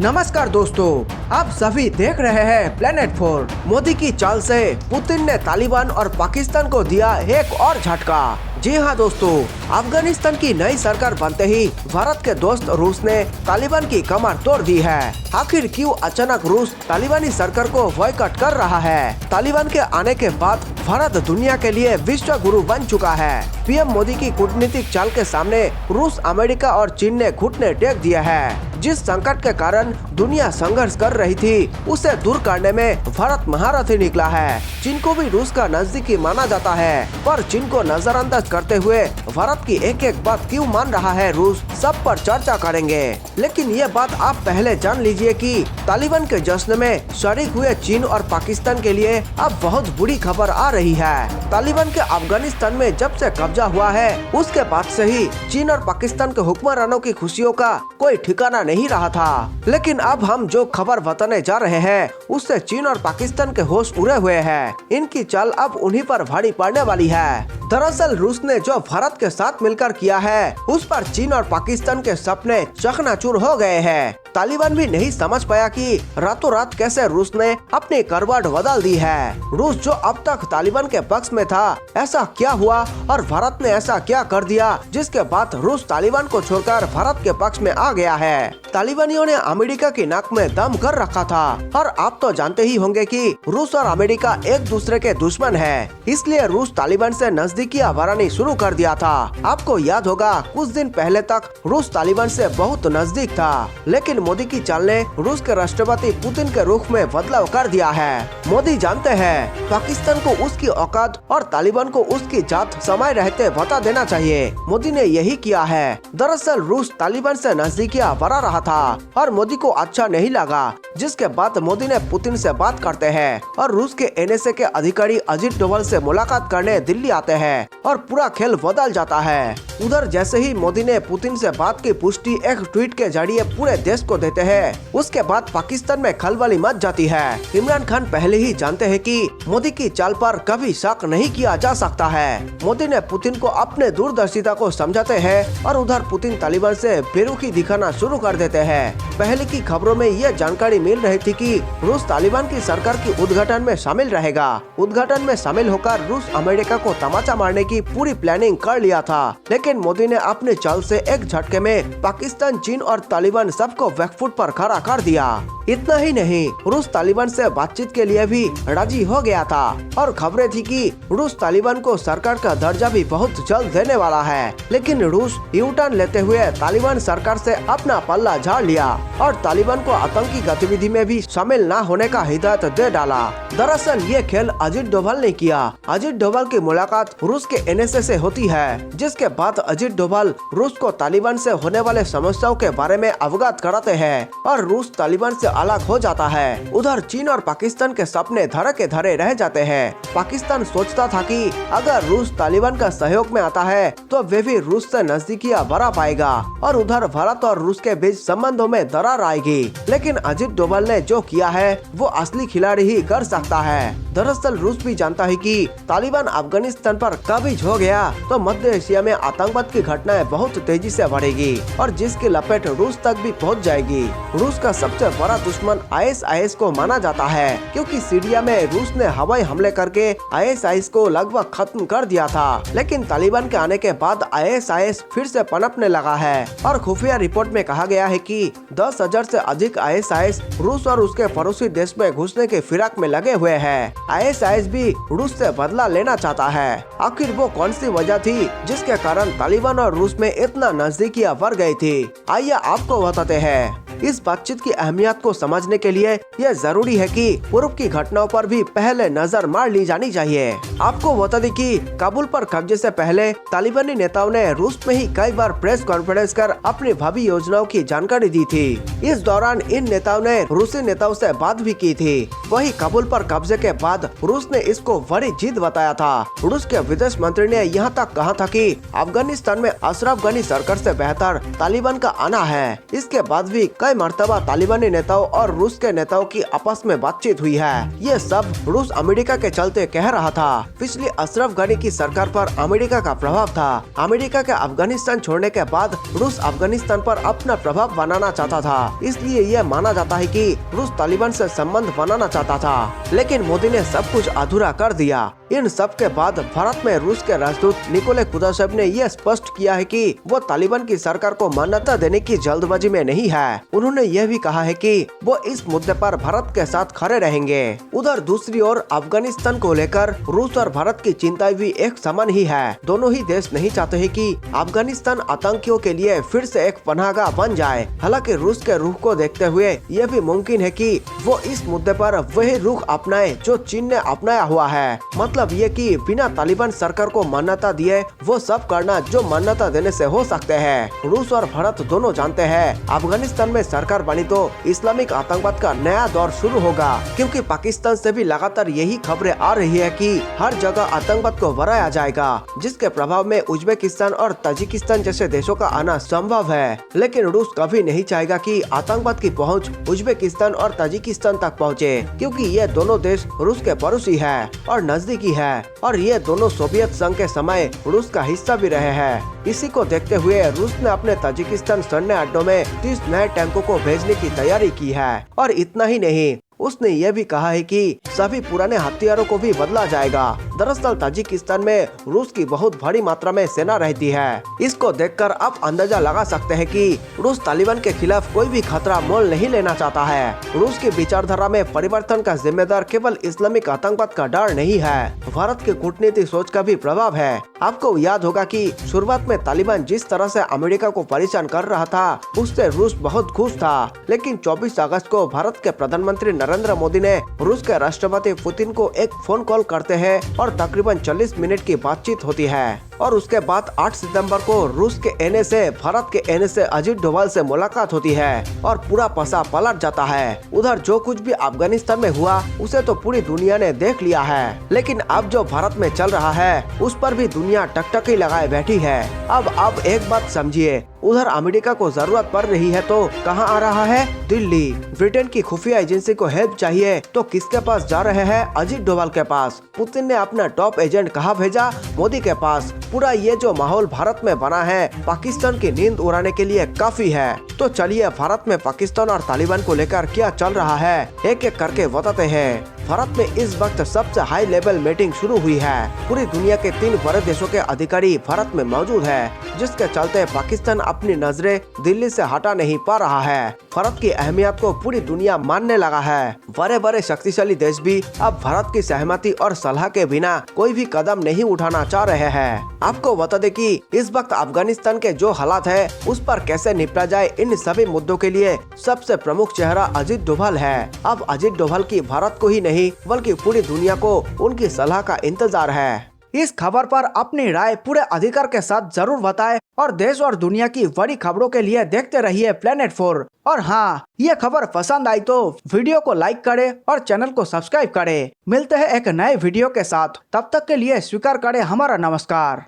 नमस्कार दोस्तों, आप सभी देख रहे हैं प्लेनेट 4। मोदी की चाल से पुतिन ने तालिबान और पाकिस्तान को दिया एक और झटका। जी हाँ दोस्तों, अफगानिस्तान की नई सरकार बनते ही भारत के दोस्त रूस ने तालिबान की कमर तोड़ दी है। आखिर क्यों अचानक रूस तालिबानी सरकार को बॉयकॉट कर रहा है? तालिबान के आने के बाद भारत दुनिया के लिए विश्व गुरु बन चुका है। पीएम मोदी की कूटनीतिक चाल के सामने रूस, अमेरिका और चीन ने घुटने टेक दिया है। जिस संकट के कारण दुनिया संघर्ष कर रही थी, उसे दूर करने में भारत महारथी निकला है। चीन को भी रूस का नजदीकी माना जाता है, पर चीन को नजरअंदाज करते हुए भारत की एक एक बात क्यों मान रहा है रूस, सब पर चर्चा करेंगे। लेकिन ये बात आप पहले जान लीजिए कि तालिबान के जश्न में शरीक हुए चीन और पाकिस्तान के लिए अब बहुत बुरी खबर आ रही है। तालिबान के अफगानिस्तान में जब से कब्जा हुआ है, उसके बाद से ही चीन और पाकिस्तान के हुक्मरानों की खुशियों का कोई ठिकाना नहीं रहा था। लेकिन अब हम जो खबर बताने जा रहे हैं, उससे चीन और पाकिस्तान के होश उड़े हुए हैं। इनकी चाल अब उन्हीं पर भारी पड़ने वाली है। दरअसल रूस ने जो भारत के साथ मिलकर किया है, उस पर चीन और पाकिस्तान के सपने चकनाचूर हो गए हैं। तालिबान भी नहीं समझ पाया कि रातों रात कैसे रूस ने अपनी करवट बदल दी है। रूस जो अब तक तालिबान के पक्ष में था, ऐसा क्या हुआ और भारत ने ऐसा क्या कर दिया जिसके बाद रूस तालिबान को छोड़कर भारत के पक्ष में आ गया है? तालिबानियों ने अमेरिका की नाक में दम कर रखा था, और आप तो जानते ही होंगे कि रूस और अमेरिका एक दूसरे के दुश्मन है। इसलिए रूस तालिबान से नजदीकियां बढ़ानी शुरू कर दिया था। आपको याद होगा, कुछ दिन पहले तक रूस तालिबान से बहुत नजदीक था, लेकिन मोदी की चाल ने रूस के राष्ट्रपति पुतिन के रुख में बदलाव कर दिया है। मोदी जानते हैं पाकिस्तान को उसकी औकात और तालिबान को उसकी जात समय रहते बता देना चाहिए। मोदी ने यही किया है। दरअसल रूस तालिबान से नजदीकियां बढ़ा रहा था और मोदी को अच्छा नहीं लगा, जिसके बाद मोदी ने पुतिन से बात करते हैं और रूस के एनएसए के अधिकारी अजीत डोभाल से मुलाकात करने दिल्ली आते हैं और पूरा खेल बदल जाता है। उधर जैसे ही मोदी ने पुतिन से बात की पुष्टि एक ट्वीट के जरिए पूरे देश को देते हैं, उसके बाद पाकिस्तान में खलबली मच जाती है। इमरान खान पहले ही जानते हैं कि मोदी की चाल पर कभी शक नहीं किया जा सकता है। मोदी ने पुतिन को अपने दूरदर्शिता को समझाते हैं और उधर पुतिन तालिबान से बेरुखी दिखाना शुरू कर देते हैं। पहले की खबरों में ये जानकारी मिल रही थी कि रूस तालिबान की सरकार की उद्घाटन में शामिल रहेगा। उद्घाटन में शामिल होकर रूस अमेरिका को तमाचा मारने की पूरी प्लानिंग कर लिया था, लेकिन मोदी ने अपने चाल से एक झटके में पाकिस्तान, चीन और तालिबान सबको बैकफुट पर खड़ा कर दिया। इतना ही नहीं, रूस तालिबान से बातचीत के लिए भी राजी हो गया था और खबरें थी कि रूस तालिबान को सरकार का दर्जा भी बहुत जल्द देने वाला है। लेकिन रूस यू टर्न लेते हुए तालिबान सरकार से अपना पल्ला झाड़ लिया और तालिबान को आतंकी गतिविधि में भी शामिल न होने का हिदायत दे डाला। दरअसल ये खेल अजीत डोभाल ने किया। अजीत डोभाल की मुलाकात रूस के एनएसए से होती है, जिसके बाद अजीत डोभाल रूस को तालिबान से होने वाले समस्याओं के बारे में अवगत कराते हैं और रूस तालिबान से अलग हो जाता है। उधर चीन और पाकिस्तान के सपने धरे के धरे रह जाते हैं। पाकिस्तान सोचता था कि अगर रूस तालिबान का सहयोग में आता है तो वे भी रूस से नजदीकियां बढ़ा पाएगा और उधर भारत और रूस के बीच संबंधों में दरार आएगी। लेकिन अजीत डोभाल ने जो किया है वो असली खिलाड़ी ही कर सकता है। दरअसल रूस भी जानता है कि तालिबान अफगानिस्तान पर काबिज हो गया तो मध्य एशिया में आतंकवाद की घटनाएं बहुत तेजी से बढ़ेगी और जिसकी लपेट रूस तक भी पहुंच जाएगी। रूस का सबसे बड़ा दुश्मन आईएसआईएस को माना जाता है, क्योंकि सीरिया में रूस ने हवाई हमले करके आईएसआईएस को लगभग खत्म कर दिया था। लेकिन तालिबान के आने के बाद आईएसआईएस फिर से पनपने लगा है और खुफिया रिपोर्ट में कहा गया है कि 10,000 से अधिक आईएसआईएस रूस और उसके पड़ोसी देश में घुसने के फिराक में लगे हुए हैं। आईएसआईएस भी रूस से बदला लेना चाहता है। आखिर वो कौन सी वजह थी जिसके कारण तालिबान और रूस में इतना नजदीकियां बढ़ गई थी? आइए आपको बताते हैं। इस बातचीत की अहमियत को समझने के लिए यह जरूरी है कि पूर्व की घटनाओं पर भी पहले नजर मार ली जानी चाहिए। आपको बता दें कि काबुल पर कब्जे से पहले तालिबानी नेताओं ने रूस में ही कई बार प्रेस कॉन्फ्रेंस कर अपनी भावी योजनाओं की जानकारी दी थी। इस दौरान इन नेताओं ने रूसी नेताओं से बात भी की थी। वही काबुल पर कब्जे के बाद रूस ने इसको बड़ी जीत बताया था। रूस के विदेश मंत्री ने यहाँ तक कहा था कि अफगानिस्तान में अशरफ गनी सरकार से बेहतर तालिबान का आना है। इसके बाद भी कई मर्तबा तालिबानी नेताओं और रूस के नेताओं की आपस में बातचीत हुई है। ये सब रूस अमेरिका के चलते कह रहा था। पिछली अशरफ गनी की सरकार पर अमेरिका का प्रभाव था। अमेरिका के अफगानिस्तान छोड़ने के बाद रूस अफगानिस्तान पर अपना प्रभाव बनाना चाहता था, इसलिए ये माना जाता है कि रूस तालिबान से संबंध बनाना चाहता था। लेकिन मोदी ने सब कुछ अधूरा कर दिया। इन सब के बाद भारत में रूस के राजदूत निकोले कुदाशेव ने यह स्पष्ट किया है कि वो तालिबान की सरकार को मान्यता देने की जल्दबाजी में नहीं है। उन्होंने यह भी कहा है कि वो इस मुद्दे पर भारत के साथ खड़े रहेंगे। उधर दूसरी ओर अफगानिस्तान को लेकर रूस और भारत की चिंताएं भी एक समान ही है। दोनों ही देश नहीं चाहते हैं कि अफगानिस्तान आतंकियों के लिए फिर से एक पनाहगाह बन जाए। हालांकि रूस के रुख को देखते हुए यह भी मुमकिन है कि वो इस मुद्दे पर वही रुख अपनाए जो चीन ने अपनाया हुआ है। मतलब ये कि बिना तालिबान सरकार को मान्यता दिए वो सब करना जो मान्यता देने से हो सकते हैं। रूस और भारत दोनों जानते हैं अफगानिस्तान में सरकार बनी तो इस्लामिक आतंकवाद का नया दौर शुरू होगा, क्योंकि पाकिस्तान से भी लगातार यही खबरें आ रही है कि हर जगह आतंकवाद को बढ़ाया जाएगा, जिसके प्रभाव में उज्बेकिस्तान और ताजिकिस्तान जैसे देशों का आना संभव है। लेकिन रूस कभी नहीं चाहेगा कि आतंकवाद की पहुंच उज्बेकिस्तान और ताजिकिस्तान तक पहुंचे, क्योंकि ये दोनों देश रूस के पड़ोसी है और नजदीकी है और ये दोनों सोवियत संघ के समय रूस का हिस्सा भी रहे हैं। इसी को देखते हुए रूस ने अपने ताजिकिस्तान सैन्य अड्डों में 30 नए टैंकों को भेजने की तैयारी की है। और इतना ही नहीं, उसने ये भी कहा है कि सभी पुराने हथियारों को भी बदला जाएगा। दरअसल ताजिकिस्तान में रूस की बहुत बड़ी मात्रा में सेना रहती है। इसको देखकर आप अंदाजा लगा सकते हैं कि रूस तालिबान के खिलाफ कोई भी खतरा मोल नहीं लेना चाहता है। रूस की विचारधारा में परिवर्तन का जिम्मेदार केवल इस्लामिक आतंकवाद का डर नहीं है, भारत की कूटनीतिक सोच का भी प्रभाव है। आपको याद होगा कि शुरुआत में तालिबान जिस तरह से अमेरिका को परेशान कर रहा था, उससे रूस बहुत खुश था। लेकिन 24 अगस्त को भारत के प्रधानमंत्री नरेंद्र मोदी ने रूस के राष्ट्रपति पुतिन को एक फोन कॉल करते हैं और तकरीबन 40 मिनट की बातचीत होती है। और उसके बाद 8 सितंबर को रूस के एनए से भारत के एनए से अजीत डोभाल से मुलाकात होती है और पूरा पसा पलट जाता है। उधर जो कुछ भी अफगानिस्तान में हुआ उसे तो पूरी दुनिया ने देख लिया है, लेकिन अब जो भारत में चल रहा है उस पर भी दुनिया टकटकी लगाए बैठी है। अब एक बात समझिए, उधर अमेरिका को जरूरत पड़ रही है तो कहाँ आ रहा है? दिल्ली। ब्रिटेन की खुफिया एजेंसी को हेल्प चाहिए तो किसके पास जा रहे हैं? अजीत डोभाल के पास। पुतिन ने अपना टॉप एजेंट कहाँ भेजा? मोदी के पास। पूरा ये जो माहौल भारत में बना है पाकिस्तान की नींद उड़ाने के लिए काफी है। तो चलिए भारत में पाकिस्तान और तालिबान को लेकर क्या चल रहा है एक एक करके बताते हैं। भारत में इस वक्त सबसे हाई लेवल मीटिंग शुरू हुई है। पूरी दुनिया के 3 बड़े देशों के अधिकारी भारत में मौजूद है, जिसके चलते पाकिस्तान अपनी नजरें दिल्ली से हटा नहीं पा रहा है। भारत की अहमियत को पूरी दुनिया मानने लगा है। बड़े बड़े शक्तिशाली देश भी अब भारत की सहमति और सलाह के बिना कोई भी कदम नहीं उठाना चाह रहे हैं। आपको बता दें कि इस वक्त अफगानिस्तान के जो हालात है उस पर कैसे निपटा जाए, इन सभी मुद्दों के लिए सबसे प्रमुख चेहरा अजीत डोभाल है। अब अजीत डोभाल की भारत को ही नहीं बल्कि पूरी दुनिया को उनकी सलाह का इंतजार है। इस खबर पर अपनी राय पूरे अधिकार के साथ जरूर बताएं और देश और दुनिया की बड़ी खबरों के लिए देखते रहिए प्लेनेट 4। और हाँ, ये खबर पसंद आई तो वीडियो को लाइक करें और चैनल को सब्सक्राइब करें। मिलते हैं एक नए वीडियो के साथ, तब तक के लिए स्वीकार करें हमारा नमस्कार।